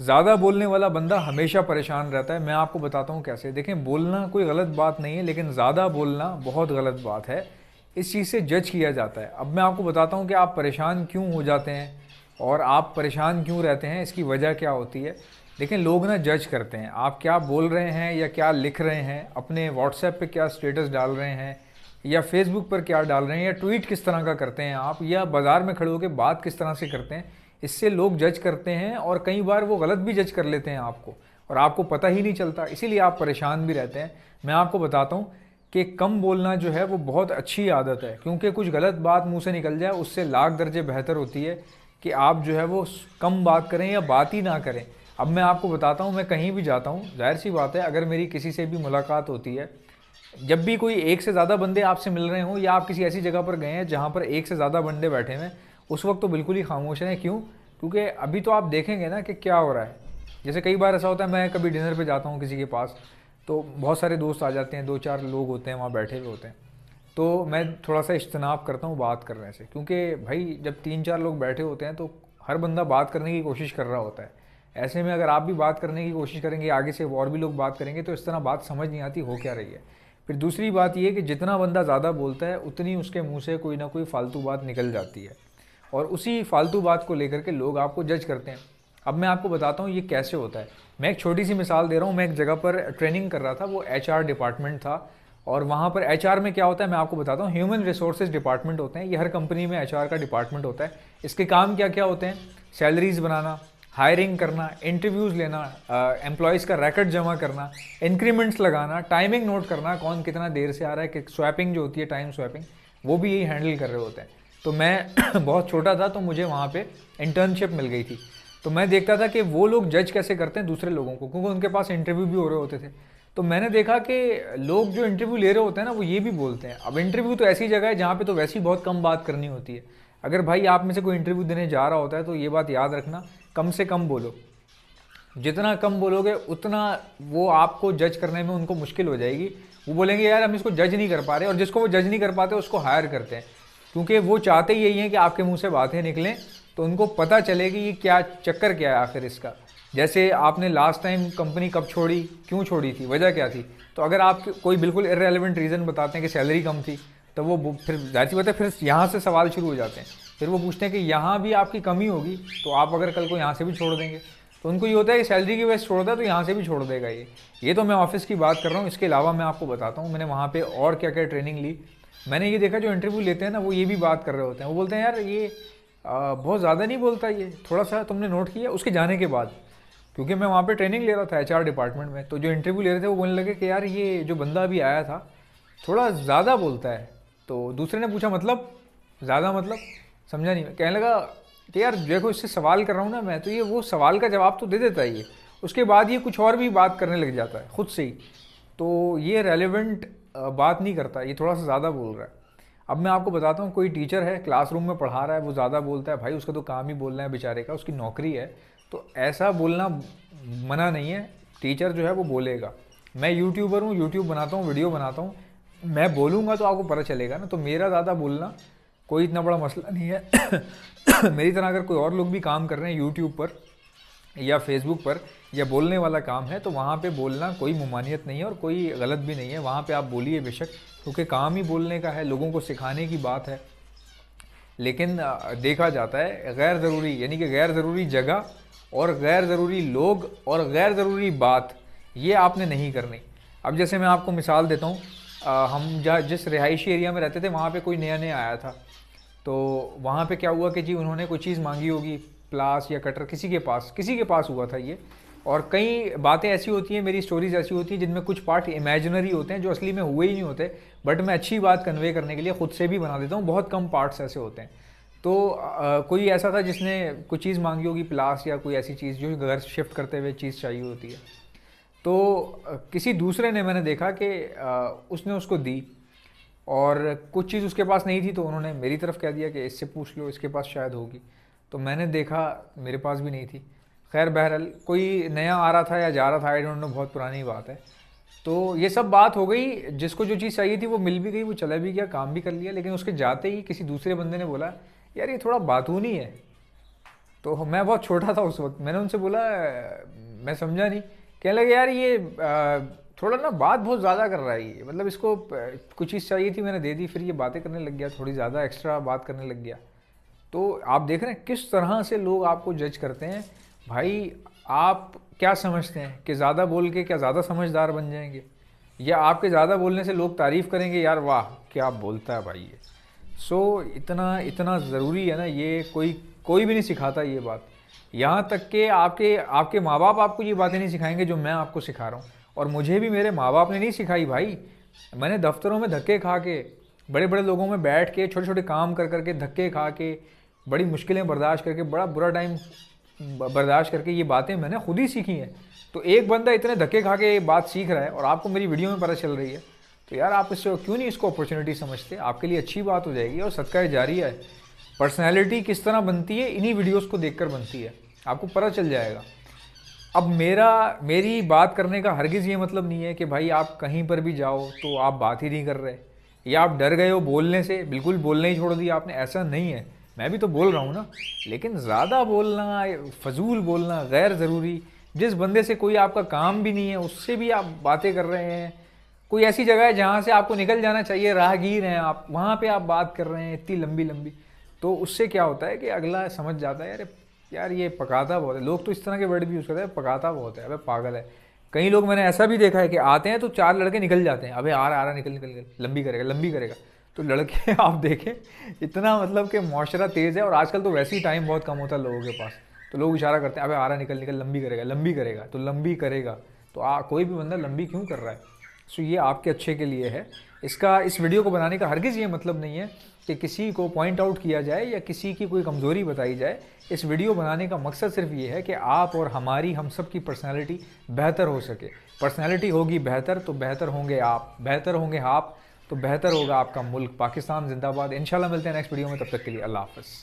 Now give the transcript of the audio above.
ज़्यादा बोलने वाला बंदा हमेशा परेशान रहता है। मैं आपको बताता हूँ कैसे। देखें, बोलना कोई गलत बात नहीं है, लेकिन ज़्यादा बोलना बहुत गलत बात है। इस चीज़ से जज किया जाता है। अब मैं आपको बताता हूँ कि आप परेशान क्यों हो जाते हैं और आप परेशान क्यों रहते हैं, इसकी वजह क्या होती है। देखें, लोग ना जज करते हैं आप क्या बोल रहे हैं या क्या लिख रहे हैं, अपने व्हाट्सएप पे क्या स्टेटस डाल रहे हैं या फेसबुक पर क्या डाल रहे हैं, या ट्वीट किस तरह का करते हैं आप, या बाज़ार में खड़े होकर बात किस तरह से करते हैं। इससे लोग जज करते हैं और कई बार वो गलत भी जज कर लेते हैं आपको, और आपको पता ही नहीं चलता, इसीलिए आप परेशान भी रहते हैं। मैं आपको बताता हूँ कि कम बोलना जो है वो बहुत अच्छी आदत है, क्योंकि कुछ गलत बात मुंह से निकल जाए उससे लाख दर्जे बेहतर होती है कि आप जो है वो कम बात करें या बात ही ना करें। अब मैं आपको बताता हूँ, मैं कहीं भी जाता हूँ, जाहिर सी बात है, अगर मेरी किसी से भी मुलाकात होती है, जब भी कोई एक से ज़्यादा बंदे आपसे मिल रहे हों या आप किसी ऐसी जगह पर गए हैं जहाँ पर एक से ज़्यादा बंदे बैठे हुए हैं, उस वक्त तो बिल्कुल ही खामोश हैं। क्यों? क्योंकि अभी तो आप देखेंगे ना कि क्या हो रहा है। जैसे कई बार ऐसा होता है, मैं कभी डिनर पे जाता हूँ किसी के पास, तो बहुत सारे दोस्त आ जाते हैं, 2-4 लोग होते हैं वहाँ बैठे हुए होते हैं, तो मैं थोड़ा सा इज्तनाब करता हूँ बात करने से, क्योंकि भाई जब 3-4 लोग बैठे होते हैं तो हर बंदा बात करने की कोशिश कर रहा होता है। ऐसे में अगर आप भी बात करने की कोशिश करेंगे, आगे से और भी लोग बात करेंगे, तो इस तरह बात समझ नहीं आती हो क्या रही है। फिर दूसरी बात यह कि जितना बंदा ज़्यादा बोलता है उतनी उसके मुंह से कोई ना कोई फालतू बात निकल जाती है, और उसी फालतू बात को लेकर के लोग आपको जज करते हैं। अब मैं आपको बताता हूँ ये कैसे होता है। मैं एक छोटी सी मिसाल दे रहा हूँ। मैं एक जगह पर ट्रेनिंग कर रहा था, वो एचआर डिपार्टमेंट था, और वहाँ पर एचआर में क्या होता है मैं आपको बताता हूँ। ह्यूमन रिसोर्सेज डिपार्टमेंट होते हैं, ये हर कंपनी में एचआर का डिपार्टमेंट होता है। इसके काम क्या क्या होते हैं? सैलरीज बनाना, हायरिंग करना, इंटरव्यूज़ लेना, एम्प्लॉयज़ का रिकॉर्ड जमा करना, इंक्रीमेंट्स लगाना, टाइमिंग नोट करना, कौन कितना देर से आ रहा है, कि स्वैपिंग जो होती है, टाइम स्वैपिंग, वो भी यही हैंडल कर रहे होते हैं। तो मैं बहुत छोटा था, तो मुझे वहाँ पे इंटर्नशिप मिल गई थी। तो मैं देखता था कि वो लोग जज कैसे करते हैं दूसरे लोगों को, क्योंकि उनके पास इंटरव्यू भी हो रहे होते थे। तो मैंने देखा कि लोग जो इंटरव्यू ले रहे होते हैं ना, वो ये भी बोलते हैं। अब इंटरव्यू तो ऐसी जगह है जहाँ पे तो वैसे ही बहुत कम बात करनी होती है। अगर भाई आप में से कोई इंटरव्यू देने जा रहा होता है तो ये बात याद रखना, कम से कम बोलो। जितना कम बोलोगे उतना वो आपको जज करने में उनको मुश्किल हो जाएगी। वो बोलेंगे यार हम इसको जज नहीं कर पा रहे, और जिसको वो जज नहीं कर पाते उसको हायर करते हैं, क्योंकि वो चाहते ही यही हैं कि आपके मुंह से बातें निकलें, तो उनको पता चले कि ये क्या चक्कर क्या है आखिर इसका। जैसे आपने लास्ट टाइम कंपनी कब छोड़ी, क्यों छोड़ी थी, वजह क्या थी। तो अगर आप कोई बिल्कुल इररेलेवेंट रीज़न बताते हैं कि सैलरी कम थी, तो वो फिर जाहिर सी बात है, फिर यहाँ से सवाल शुरू हो जाते हैं। फिर वो पूछते हैं कि यहाँ भी आपकी कमी होगी, तो आप अगर कल को यहाँ से भी छोड़ देंगे, तो उनको ये होता है कि सैलरी की वजह से छोड़ता है तो यहाँ से भी छोड़ देगा ये तो मैं ऑफिस की बात कर रहा हूँ। इसके अलावा मैं आपको बताता हूँ मैंने वहाँ पे और क्या क्या ट्रेनिंग ली। मैंने ये देखा जो इंटरव्यू लेते हैं ना, वो ये भी बात कर रहे होते हैं। वो बोलते हैं यार ये बहुत ज़्यादा नहीं बोलता, ये थोड़ा सा तुमने नोट किया उसके जाने के बाद। क्योंकि मैं वहाँ पे ट्रेनिंग ले रहा था एचआर डिपार्टमेंट में, तो जो इंटरव्यू ले रहे थे वो बोलने लगे कि यार ये जो बंदा अभी आया था थोड़ा ज़्यादा बोलता है। तो दूसरे ने पूछा मतलब ज़्यादा मतलब समझा नहीं। कहने लगा कि यार देखो इससे सवाल कर रहा हूँ ना मैं, तो ये वो सवाल का जवाब तो दे देता है ये, उसके बाद ये कुछ और भी बात करने लग जाता है खुद से ही। तो ये रेलेवेंट बात नहीं करता, ये थोड़ा सा ज़्यादा बोल रहा है। अब मैं आपको बताता हूँ, कोई टीचर है क्लासरूम में पढ़ा रहा है, वो ज़्यादा बोलता है, भाई उसका तो काम ही बोलना है बेचारे का, उसकी नौकरी है, तो ऐसा बोलना मना नहीं है। टीचर जो है वो बोलेगा। मैं यूट्यूबर हूँ, यूट्यूब बनाता हूँ, वीडियो बनाता हूँ, मैं बोलूँगा तो आपको पता चलेगा ना। तो मेरा ज़्यादा बोलना कोई इतना बड़ा मसला नहीं है। मेरी तरह अगर कोई और लोग भी काम कर रहे हैं यूट्यूब पर या फेसबुक पर, या बोलने वाला काम है, तो वहाँ पे बोलना कोई ममानियत नहीं है और कोई गलत भी नहीं है। वहाँ पे आप बोलिए बेशक, क्योंकि काम ही बोलने का है, लोगों को सिखाने की बात है। लेकिन देखा जाता है गैर ज़रूरी, यानी कि गैर ज़रूरी जगह और गैर ज़रूरी लोग और गैर ज़रूरी बात, ये आपने नहीं करनी। अब जैसे मैं आपको मिसाल देता हूँ, हम जहाँ जिस रिहायशी एरिया में रहते थे वहाँ पे कोई नया नया आया था। तो वहाँ पे क्या हुआ कि जी उन्होंने कोई चीज़ मांगी होगी, प्लास या कटर, किसी के पास हुआ था ये। और कई बातें ऐसी होती हैं, मेरी स्टोरीज ऐसी होती हैं जिनमें कुछ पार्ट इमेजिनरी होते हैं जो असली में हुए ही नहीं होते, बट मैं अच्छी बात कन्वे करने के लिए खुद से भी बना देता हूँ। बहुत कम पार्ट्स ऐसे होते हैं। तो कोई ऐसा था जिसने कुछ चीज़ मांगी होगी, प्लास या कोई ऐसी चीज़ जो घर शिफ्ट करते हुए चीज़ चाहिए होती है। तो किसी दूसरे ने, मैंने देखा कि उसने उसको दी, और कुछ चीज़ उसके पास नहीं थी, तो उन्होंने मेरी तरफ कह दिया कि इससे पूछ लो, इसके पास शायद होगी। तो मैंने देखा मेरे पास भी नहीं थी। खैर बहरहाल कोई नया आ रहा था या जा रहा था, आई डोंट नो, बहुत पुरानी बात है। तो ये सब बात हो गई, जिसको जो चीज़ चाहिए थी वो मिल भी गई, वो चला भी गया, काम भी कर लिया। लेकिन उसके जाते ही किसी दूसरे बंदे ने बोला यार ये थोड़ा बातूनी है। तो मैं बहुत छोटा था उस वक्त, मैंने उनसे बोला मैं समझा नहीं। कहने लगे यार ये थोड़ा ना बात बहुत ज़्यादा कर रहा है ये, मतलब इसको कुछ चीज़ चाहिए थी मैंने दे दी, फिर ये बातें करने लग गया, थोड़ी ज़्यादा एक्स्ट्रा बात करने लग गया। तो आप देख रहे हैं किस तरह से लोग आपको जज करते हैं। भाई आप क्या समझते हैं कि ज़्यादा बोल के क्या ज़्यादा समझदार बन जाएंगे, या आपके ज़्यादा बोलने से लोग तारीफ़ करेंगे यार वाह क्या बोलता है भाई ये। सो इतना इतना ज़रूरी है ना, ये कोई कोई भी नहीं सिखाता ये बात। यहाँ तक कि आपके आपके माँ बाप आपको ये बातें नहीं सिखाएंगे जो मैं आपको सिखा रहा हूँ, और मुझे भी मेरे माँ बाप ने नहीं सिखाई भाई। मैंने दफ्तरों में धक्के खा के, बड़े बड़े लोगों में बैठ के, छोटे छोटे काम कर करके, धक्के खा के, बड़ी मुश्किलें बर्दाश्त करके, बड़ा बुरा टाइम बर्दाश्त करके ये बातें मैंने खुद ही सीखी हैं। तो एक बंदा इतने धक्के खा के ये बात सीख रहा है और आपको मेरी वीडियो में पता चल रही है, तो यार आप इससे क्यों नहीं इसको अपॉर्चुनिटी समझते, आपके लिए अच्छी बात हो जाएगी और सदका जारिया है। पर्सनैलिटी किस तरह बनती है, इन्हीं वीडियोज़ को देख कर बनती है, आपको पता चल जाएगा। अब मेरी बात करने का हरगिज़ ये मतलब नहीं है कि भाई आप कहीं पर भी जाओ तो आप बात ही नहीं कर रहे, या आप डर गए हो बोलने से, बिल्कुल बोलना ही छोड़ दिया आपने, ऐसा नहीं है। मैं भी तो बोल रहा हूँ ना, लेकिन ज़्यादा बोलना, फजूल बोलना, गैर ज़रूरी, जिस बंदे से कोई आपका काम भी नहीं है उससे भी आप बातें कर रहे हैं, कोई ऐसी जगह है जहाँ से आपको निकल जाना चाहिए, राहगीर हैं आप, वहाँ पे आप बात कर रहे हैं इतनी लंबी लंबी, तो उससे क्या होता है कि अगला समझ जाता है यार ये पकाता बहुत है। लोग तो इस तरह के वर्ड भी यूज़ करते हैं, पकाता बहुत है, अबे पागल है। कई लोग मैंने ऐसा भी देखा है कि आते हैं तो 4 लड़के निकल जाते हैं, अबे आ रहा निकल निकल निकल, लंबी करेगा लंबी करेगा। तो लड़के आप देखें इतना मतलब कि मुआशरा तेज़ है, और आजकल तो वैसे ही टाइम बहुत कम होता है लोगों के पास, तो लोग इशारा करते हैं अबे आ रहा निकल निकल, लंबी करेगा लंबी करेगा, तो लंबी करेगा। तो कोई भी बंदा लंबी क्यों कर रहा है। सो ये आपके अच्छे के लिए है। इस वीडियो को बनाने का हरगिज़ ये मतलब नहीं है कि किसी को पॉइंट आउट किया जाए या किसी की कोई कमज़ोरी बताई जाए। इस वीडियो बनाने का मकसद सिर्फ ये है कि आप और हम सब की पर्सनैलिटी बेहतर हो सके। पर्सनैलिटी होगी बेहतर तो बेहतर होंगे आप, बेहतर होंगे आप तो बेहतर होगा आपका मुल्क। पाकिस्तान जिंदाबाद। इंशाल्लाह मिलते हैं नेक्स्ट वीडियो में, तब तक के लिए अल्लाह हाफ़िज़।